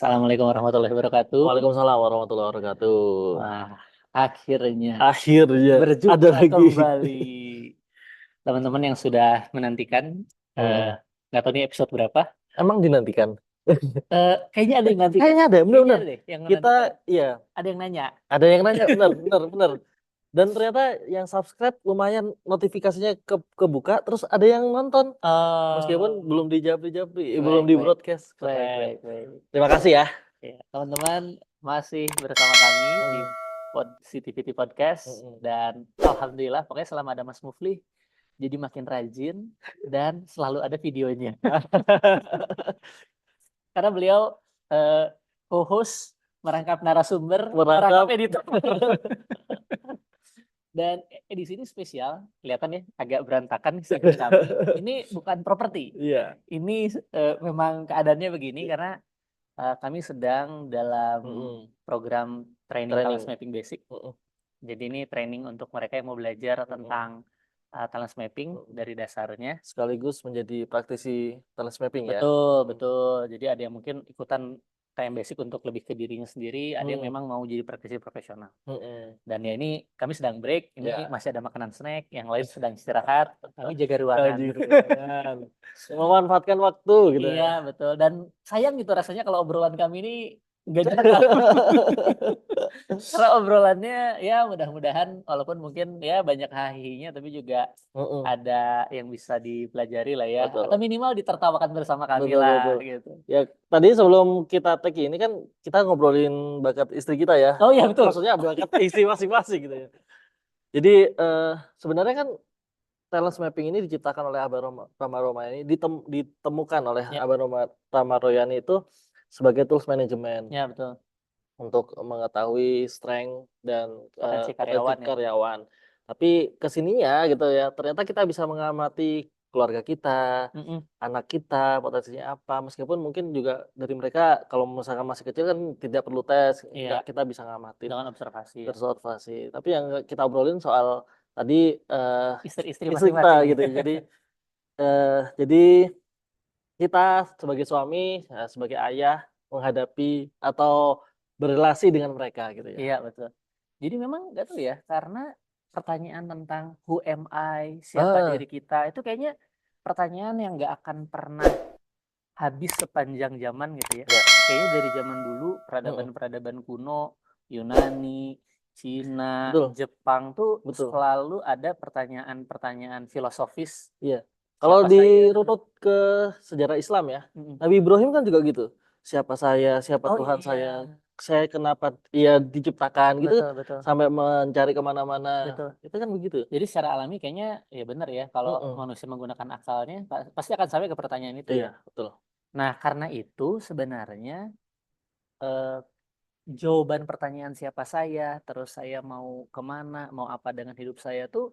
Assalamualaikum warahmatullahi wabarakatuh. Waalaikumsalam warahmatullahi wabarakatuh. Wah, akhirnya Akhirnya ada berjumpa lagi. kembali teman-teman yang sudah menantikan. Hmm. Nggak tahu ini episode berapa. Emang dinantikan? Kayaknya ada yang nantikan. Kayaknya ada, Kayaknya benar-benar. ada deh yang Kita, menantikan. iya, Ada yang nanya. ada yang nanya, benar, benar, benar. Dan ternyata yang subscribe lumayan notifikasinya kebuka, terus ada yang nonton. Meskipun Oh, belum dijawab, belum baik, di baik, broadcast. Keren, baik, keren. baik, baik. Terima kasih ya. Ya, teman-teman masih bersama kami di Hmm, CTVT Podcast hmm, dan alhamdulillah pokoknya selama ada Mas Mufli jadi makin rajin dan selalu ada videonya. Karena beliau eh, co-host, merangkap narasumber, merangkap Merangkap. editor. Dan edisi ini spesial, kelihatan ya agak berantakan nih studio kami. Ini bukan properti. Iya. Ini memang keadaannya begini karena kami sedang dalam Hmm, program training talent training. mapping basic. Hmm, Jadi ini training untuk mereka yang mau belajar hmm, tentang talent mapping hmm. dari dasarnya. Sekaligus menjadi praktisi talent mapping ya. Betul, Hmm. betul. Jadi ada yang mungkin ikutan TM Basic untuk lebih ke dirinya sendiri, ada yang Hmm. memang mau jadi praktisi profesional. Hmm. Dan ya ini kami sedang break, ini Ya. masih ada makanan snack, yang lain sedang istirahat, kami jaga ruangan. Anjir, jangan. Memanfaatkan waktu gitu Iya, ya. betul. Dan sayang gitu rasanya kalau obrolan kami ini nggak jelas. Karena obrolannya ya mudah-mudahan walaupun mungkin ya banyak hahihinya tapi juga Mm-mm, ada yang bisa dipelajari lah ya. Atau betul, minimal ditertawakan bersama kami betul, betul. lah gitu. Ya, tadi sebelum kita tag ini kan kita ngobrolin bakat istri kita ya. Oh iya betul. Maksudnya bakat istri masing-masing gitu ya. Jadi sebenarnya kan talent mapping ini diciptakan oleh Abah Rama Roma ini ditemukan oleh Ya, Abah Rama Royani itu sebagai tools management ya betul. untuk mengetahui strength dan Potensi potensi karyawan ya. karyawan. Tapi kesininya gitu ya, ternyata kita bisa mengamati keluarga kita, Mm-mm. anak kita, potensinya apa. Meskipun mungkin juga dari mereka kalau misalkan masih kecil kan tidak perlu tes, Iya, enggak kita bisa ngamatin, dengan observasi ya. berobservasi. Tapi yang kita obrolin soal tadi Istri-istri istri kita masing-masing. gitu. Jadi kita sebagai suami, sebagai ayah menghadapi atau berelasi dengan mereka gitu ya. Iya betul. Jadi memang nggak tahu ya, karena pertanyaan tentang who am I, siapa Ah, diri kita, itu kayaknya pertanyaan yang nggak akan pernah habis sepanjang zaman gitu ya. ya, Kayaknya dari zaman dulu, mm-mm, peradaban-peradaban kuno, Yunani, Cina, betul, Jepang tuh betul. selalu ada pertanyaan-pertanyaan filosofis, Iya. Kalau siapa saya? dirunut ke sejarah Islam ya, Mm-mm. Nabi Ibrahim kan juga gitu. Siapa saya, siapa Oh Tuhan iya, saya kenapa ia diciptakan gitu, betul, betul, sampai mencari kemana-mana. betul. Itu kan begitu. Jadi secara alami kayaknya ya benar ya kalau Mm-mm. manusia menggunakan akalnya pasti akan sampai ke pertanyaan itu ya. Iya, betul. Nah, karena itu sebenarnya eh, jawaban pertanyaan siapa saya, terus saya mau kemana, mau apa dengan hidup saya tuh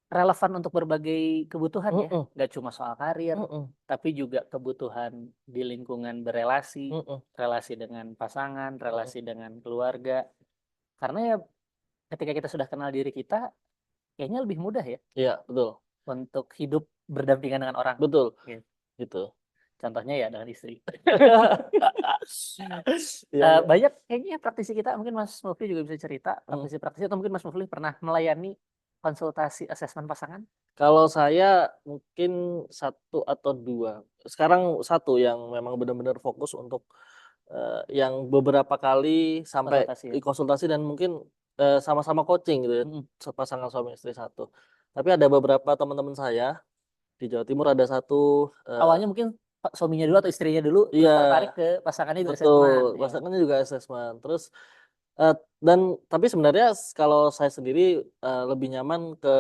relevan untuk berbagai kebutuhan ya. Mm-mm, Nggak cuma soal karir, mm-mm, tapi juga kebutuhan di lingkungan berelasi, mm-mm, relasi dengan pasangan, mm-mm. relasi dengan keluarga. Karena ya ketika kita sudah kenal diri kita, kayaknya lebih mudah ya Iya, betul. untuk hidup berdampingan dengan orang. Betul. Gitu. Gitu. Contohnya ya dengan istri. Iya, iya. Banyak kayaknya praktisi kita, mungkin Mas Mufli juga bisa cerita, Mm. praktisi-praktisi atau mungkin Mas Mufli pernah melayani konsultasi asesmen pasangan? Kalau saya mungkin satu atau dua. Sekarang satu yang memang benar-benar fokus untuk yang beberapa kali sampai Konsultasi ya. konsultasi dan mungkin sama-sama coaching gitu ya, Mm-mm. pasangan suami istri satu. Tapi ada beberapa teman-teman saya di Jawa Timur ada satu Awalnya mungkin suaminya dulu atau istrinya dulu, iya terus tertarik ke pasangannya di betul, asesmen. Ya. pasangannya juga asesmen. Terus dan tapi sebenarnya kalau saya sendiri lebih nyaman ke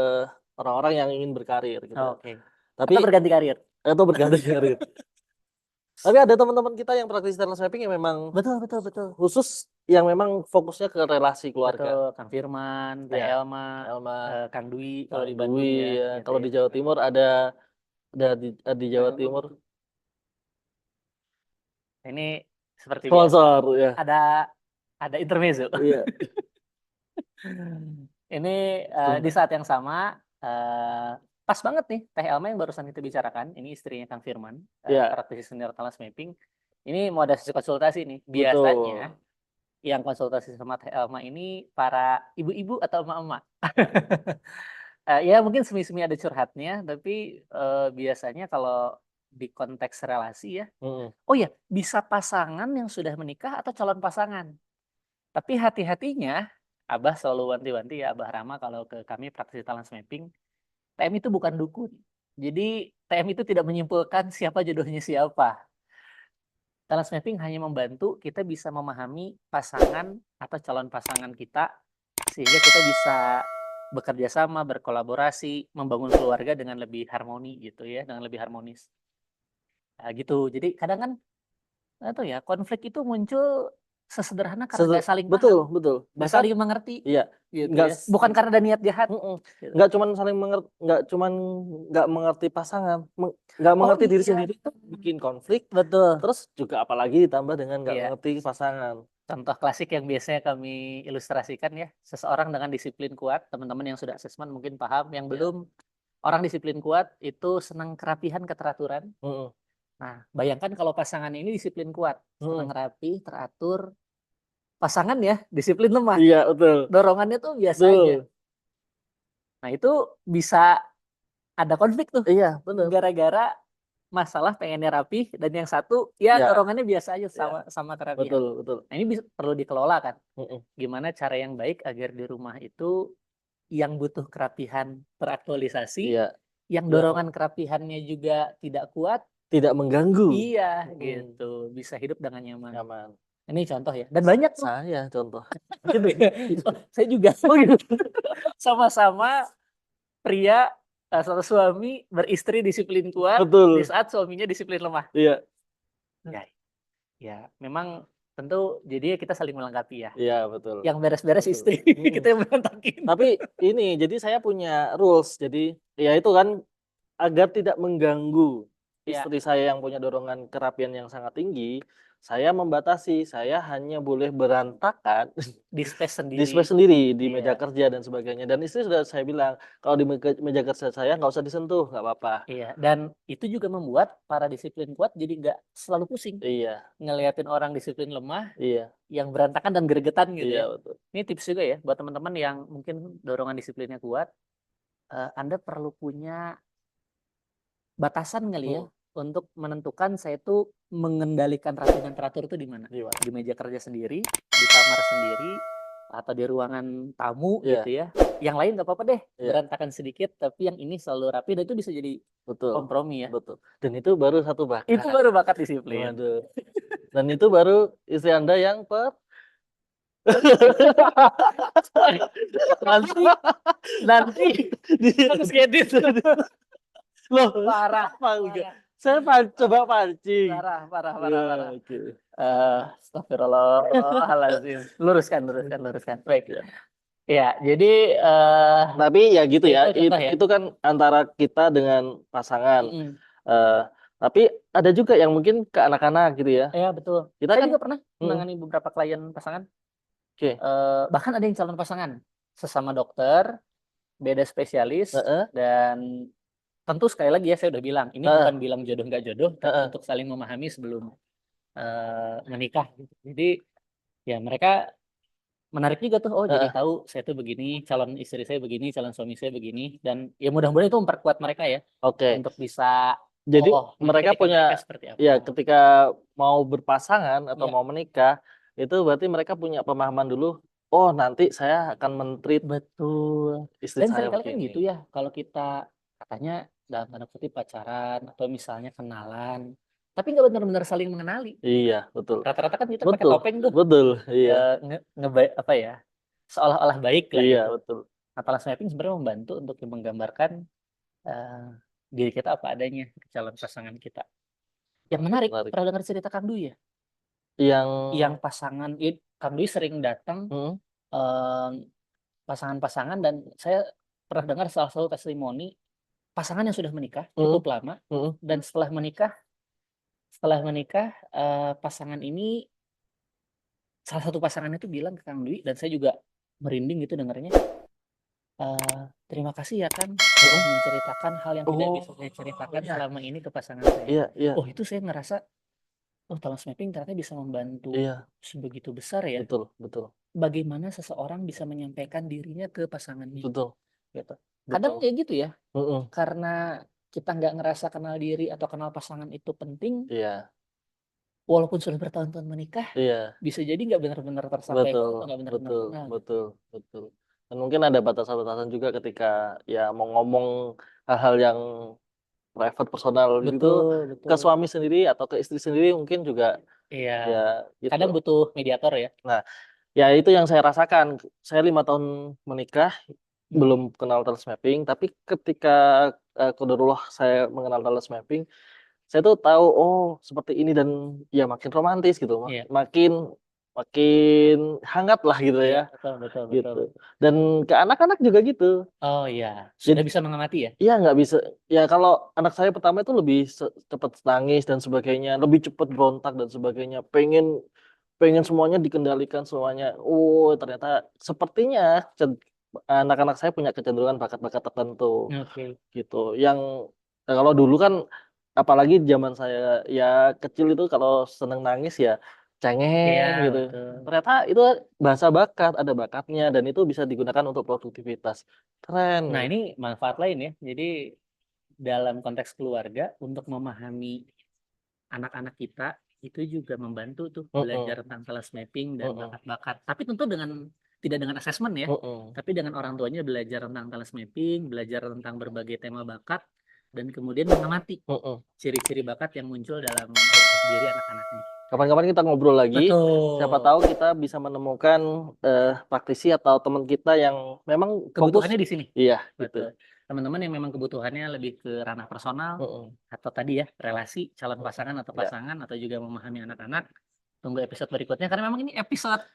orang-orang yang ingin berkarir gitu. Oke. Tapi Atau berganti karir. itu berganti karir. Tapi ada teman-teman kita yang praktisi talent mapping yang memang Betul, betul, betul. khusus yang memang fokusnya ke relasi keluarga. Betul, Kang Firman, Teh Ya, Elma, Elma, Kang Dwi kalau Kang di Bandung Dwi, ya, ya. gitu Kalau ya. di Jawa Timur ada di Jawa Timur Ini seperti biasa. sponsor ya. Ada ada intermezzo. Iya. Ini di Sebentar. saat yang sama pas banget nih Teh Elma yang barusan kita bicarakan. Ini istrinya Kang Firman, Ya, praktisi senior talent mapping. ini mau ada sesi konsultasi nih. Biasanya Betul. yang konsultasi sama Teh Elma ini para ibu-ibu atau emak-emak. Ya mungkin semi-semi ada curhatnya, tapi biasanya kalau di konteks relasi ya, Mhm. oh ya bisa pasangan yang sudah menikah atau calon pasangan. Tapi hati-hatinya, Abah selalu wanti-wanti ya, Abah Rama kalau ke kami praktisi talent mapping, TM itu bukan dukun. Jadi TM itu tidak menyimpulkan siapa jodohnya siapa. Talent mapping hanya membantu kita bisa memahami pasangan atau calon pasangan kita, sehingga kita bisa bekerja sama, berkolaborasi, membangun keluarga dengan lebih harmoni gitu ya, dengan lebih harmonis. Nah, gitu. Jadi kadang kan nggak tahu ya, konflik itu muncul sesederhana karena nggak saling Betul, paham, betul. nggak Bahkan saling mengerti iya, gitu nggak ya. Bukan karena ada niat jahat mhm, gitu. nggak cuman nggak mengerti pasangan, nggak Oh mengerti diri iya, sendiri itu bikin konflik, betul. terus juga apalagi ditambah dengan nggak Iya. mengerti pasangan. Contoh klasik yang biasanya kami ilustrasikan ya, seseorang dengan disiplin kuat, teman-teman yang sudah asesmen mungkin paham, yang Iya, belum, orang disiplin kuat itu senang kerapihan, keteraturan. mhm, Nah, bayangkan kalau pasangan ini disiplin kuat, senang mhm. rapi, teratur, pasangan ya disiplin lemah, Iya, betul, dorongannya tuh biasa aja. betul. Nah, itu bisa ada konflik tuh, Iya, bener. gara-gara masalah pengennya rapi dan yang satu ya Iya, dorongannya biasa aja iya, sama sama kerapihan. betul, betul. Nah, ini perlu dikelola kan. Mhm, Gimana cara yang baik agar di rumah itu yang butuh kerapihan teraktualisasi, iya, yang yang dorongan kerapihannya juga tidak kuat, tidak mengganggu. iya Mhm, gitu, bisa hidup dengan nyaman. nyaman. Ini contoh ya, dan banyak tuh. Saya contoh. Oh, saya juga. Oh gitu. Sama-sama pria, satu suami beristri disiplin kuat, di Betul, saat suaminya disiplin lemah. iya, Ya, ya memang tentu jadinya kita saling melengkapi ya. iya, betul, Yang beres-beres betul, istri, mhm. kita yang berantakin. Tapi ini, jadi saya punya rules, jadi ya itu kan agar tidak mengganggu Ya, istri saya yang punya dorongan kerapian yang sangat tinggi, saya membatasi, saya hanya boleh berantakan di space di sendiri. space sendiri, di meja Iya. kerja dan sebagainya. Dan istri sudah saya bilang, "Kalau di meja kerja saya nggak usah disentuh, nggak apa-apa." Iya, dan itu juga membuat para disiplin kuat jadi nggak selalu pusing Iya, ngeliatin orang disiplin lemah iya, yang berantakan dan gregetan gitu iya, ya. betul. Ini tips juga ya buat teman-teman yang mungkin dorongan disiplinnya kuat, Anda perlu punya batasan kali ya Mhm, untuk menentukan saya tuh mengendalikan rapi dan teratur itu di mana. gimana? Di meja kerja sendiri, di kamar sendiri, atau di ruangan tamu gitu Iya, ya. Yang lain nggak apa-apa deh, iya, berantakan sedikit, tapi yang ini selalu rapi dan itu bisa jadi betul, kompromi ya. betul. Dan itu baru satu Itu bakat. baru bakat disiplin. Waduh, dan itu baru istri Anda yang Nanti nanti Dia harus ngedit. loh, Parah apa enggak? parah Saya coba pancing. parah parah parah Ya, parah. oke. Astagfirullahaladzim. Luruskan luruskan luruskan. Baik. Ya. Ya, jadi, Tapi ya gitu itu ya, contoh ya? itu kan antara kita dengan pasangan. Mhm. Eee, tapi ada juga yang mungkin ke anak-anak gitu ya. Iya betul. Kita Saya kan juga pernah mhm, menangani beberapa klien pasangan, oke, bahkan ada yang calon pasangan, sesama dokter, beda spesialis, heeh, dan tentu sekali lagi ya saya udah bilang, ini heeh, bukan bilang jodoh nggak jodoh, tapi heeh, untuk saling memahami sebelum, menikah gitu. Jadi, ya mereka menarik juga tuh, oh jadi heeh, tahu saya tuh begini, calon istri saya begini, calon suami saya begini, dan ya mudah-mudahan itu memperkuat mereka ya, oke. untuk bisa, Jadi oh nanti mereka ketika menikah punya seperti ya apa. ketika mau berpasangan atau Iya, mau menikah, itu berarti mereka punya pemahaman dulu, "Oh nanti saya akan men-treat betul. istri Dan saya seringkali kan gitu begini." ya, kalau kita katanya dalam tanda kutip pacaran atau misalnya kenalan, tapi nggak benar-benar saling mengenali. Iya, betul. Rata-rata kan kita pakai Betul, topeng tuh, betul, iya, apa ya, seolah-olah baik lah iya, gitu. betul, Nah, talent mapping sebenarnya membantu untuk menggambarkan, eee, diri kita apa adanya ke calon pasangan kita. Yang menarik, menarik. pernah dengar cerita Kang Dwi ya? Yang Yang pasangan Kang Dwi sering datang, mhm, eee, pasangan-pasangan, dan saya pernah dengar salah satu testimoni pasangan yang sudah menikah mhm, cukup lama, mhm, dan setelah menikah, pasangan ini, salah satu pasangannya itu bilang ke Kang Dwi, dan saya juga merinding gitu dengarnya, "Terima kasih ya Kang, sudah mhm. menceritakan hal yang tidak bisa Oh, saya ceritakan iya, selama ini ke pasangan saya." iya, iya, Oh itu saya ngerasa Oh, talent mapping ternyata bisa membantu Iya, sebegitu besar ya. betul, betul, Bagaimana seseorang bisa menyampaikan dirinya ke pasangannya betul, gitu. betul. Kadang kayak gitu ya, Mm-mm. karena kita nggak ngerasa kenal diri atau kenal pasangan itu penting, Iya, walaupun sudah bertahun-tahun menikah, iya, bisa jadi nggak benar-benar tersampaikan betul, atau nggak benar-benar betul, kenal gitu. betul, betul. Dan mungkin ada batasan-batasan juga ketika ya mau ngomong hal-hal yang private, personal gitu Betul, ke betul. suami sendiri atau ke istri sendiri mungkin juga Iya, ya gitu. kadang butuh mediator ya. Nah, ya itu yang saya rasakan. Saya 5 tahun menikah, Hmm. belum kenal talent mapping, tapi ketika qadarullah saya mengenal talent mapping, saya tuh tahu, oh seperti ini dan ya makin romantis gitu, Iya, makin makin hangat lah gitu iya, ya, betul, betul, betul, gitu. betul. Dan ke anak-anak juga gitu. Oh iya, sudah Jadi bisa mengamati ya. iya nggak bisa, ya kalau anak saya pertama itu lebih cepat nangis dan sebagainya, lebih cepat berontak dan sebagainya, pengen pengen semuanya dikendalikan semuanya. Oh ternyata sepertinya anak-anak saya punya kecenderungan bakat-bakat tertentu Oke. gitu. Yang kalau dulu kan apalagi zaman saya ya kecil itu kalau seneng nangis ya Iya, cengeng gitu. betul. Ternyata itu bahasa bakat, ada bakatnya dan itu bisa digunakan untuk produktivitas. Keren Nah, gitu. ini manfaat lain ya. Jadi dalam konteks keluarga untuk memahami anak-anak kita itu juga membantu tuh Mm-mm, belajar tentang talent mapping dan mm-mm, bakat-bakat. Tapi tentu dengan tidak dengan asesmen ya, mm-mm, tapi dengan orang tuanya belajar tentang talent mapping, belajar tentang berbagai tema bakat dan kemudian mengamati mm-mm. ciri-ciri bakat yang muncul dalam diri anak-anaknya. Kapan-kapan kita ngobrol lagi. Siapa Betul. tahu kita bisa menemukan praktisi atau teman kita yang memang fokus. Kebutuhannya di sini. Iya, gitu. Betul. Teman-teman yang memang kebutuhannya lebih ke ranah personal Mm-mm, atau tadi ya relasi calon mm-mm. pasangan atau Ya, pasangan atau juga memahami anak-anak. Tunggu episode berikutnya karena memang ini episode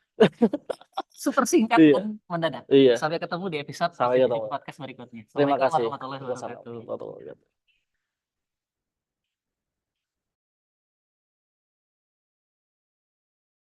super singkat iya, dan mendadak. iya. Sampai ketemu di episode Sampai Positivity ketemu. Podcast berikutnya. Terima Assalamualaikum kasih. warahmatullahi Wassalamualaikum wabarakatuh. warahmatullahi wabarakatuh.